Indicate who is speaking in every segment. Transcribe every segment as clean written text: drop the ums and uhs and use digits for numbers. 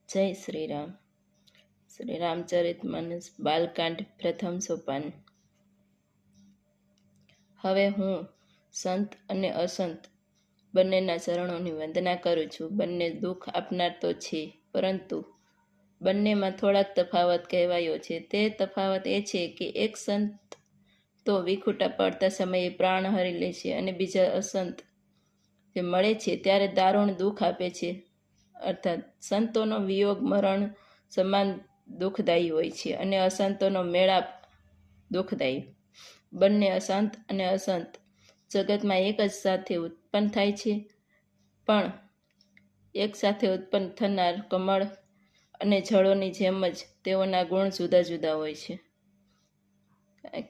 Speaker 1: જય શ્રી રામ. શ્રી રામચરિતમાનસ બાલકાંડ પ્રથમ સોપાન. હવે હું સંત અને અસંત બંનેના ચરણોની વંદના કરું છું. બંને દુઃખ આપનાર તો છે, પરંતુ બંનેમાં થોડાક તફાવત કહેવાયો છે. તે તફાવત એ છે કે એક સંત તો વિખૂટા પડતા સમયે પ્રાણ હરી લે છે, અને બીજા અસંત જે મળે છે ત્યારે દારૂણ દુઃખ આપે છે. અર્થાત સંતોનો વિયોગ મરણ સમાન દુઃખદાયી હોય છે, અને અસંતોનો મેળાપ દુઃખદાયી. બંને અશાંત અને અસંત જગતમાં એક જ સાથે ઉત્પન્ન થાય છે, પણ એક સાથે ઉત્પન્ન થનાર કમળ અને જળોની જેમ જ તેઓના ગુણ જુદા જુદા હોય છે.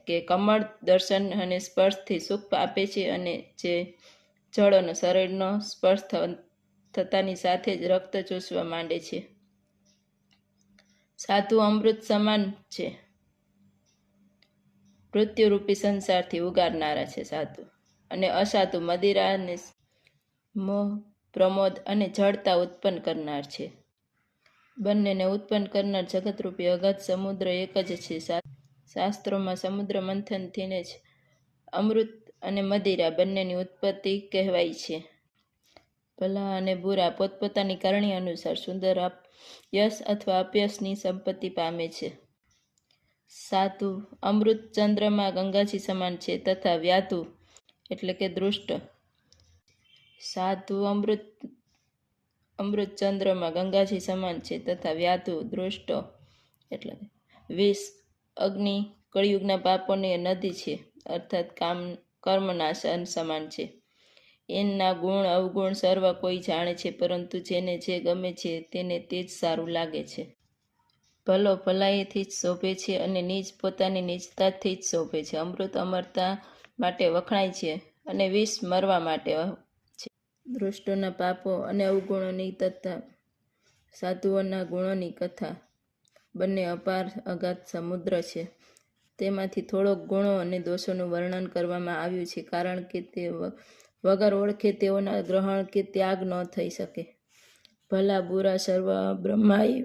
Speaker 1: કે કમળ દર્શન અને સ્પર્શથી સુખ આપે છે, અને જે જળોનો શરીરનો સ્પર્શ થતાની સાથે જ રક્ત ચૂસવા માંડે છે. સાધુ અમૃત સમાન છે, મૃત્યુરૂપી સંસારથી ઉગારનારા છે સાધુ. અને અસાધુ મદિરા અને મોહ, પ્રમોદ અને જડતા ઉત્પન્ન કરનાર છે. બંનેને ઉત્પન્ન કરનાર જગતરૂપી અગાધ સમુદ્ર એક જ છે. શાસ્ત્રોમાં સમુદ્ર મંથનથીને જ અમૃત અને મદિરા બંનેની ઉત્પત્તિ કહેવાય છે. ભલા અને બુરા પોતપોતાની કરણી અનુસાર સુંદર યશ અથવા અપયશની સંપત્તિ પામે છે. સાધુ અમૃત ચંદ્રમાં ગંગાજી સમાન છે, તથા વ્યાધુ એટલે કે દૃષ્ટ. સાધુ અમૃત ચંદ્રમાં ગંગાજી સમાન છે, તથા વ્યાધુ દૃષ્ટ એટલે વિષ અગ્નિ કળિયુગના પાપોની નદી છે, અર્થાત કર્મનાશ સમાન છે. એના ગુણ અવગુણ સર્વ કોઈ જાણે છે, પરંતુ જેને જે ગમે છે તેને તે જ સારું લાગે છે. ભલો ભલાઈથી જ શોભે છે, અને નીચ પોતાની નીચતાથી જ શોભે છે. અમૃત અમરતા માટે વખણાય છે, અને વિષ મરવા માટે છે. દૃષ્ટોના પાપો અને અવગુણોની તથા સાધુઓના ગુણોની કથા બંને અપાર અગાધ સમુદ્ર છે. તેમાંથી થોડોક ગુણો અને દોષોનું વર્ણન કરવામાં આવ્યું છે, કારણ કે તે વગર ઓળખે તેઓના ગ્રહણ કે ત્યાગ ન થઈ શકે. ભલા બુરા સર્વ બ્રહ્માએ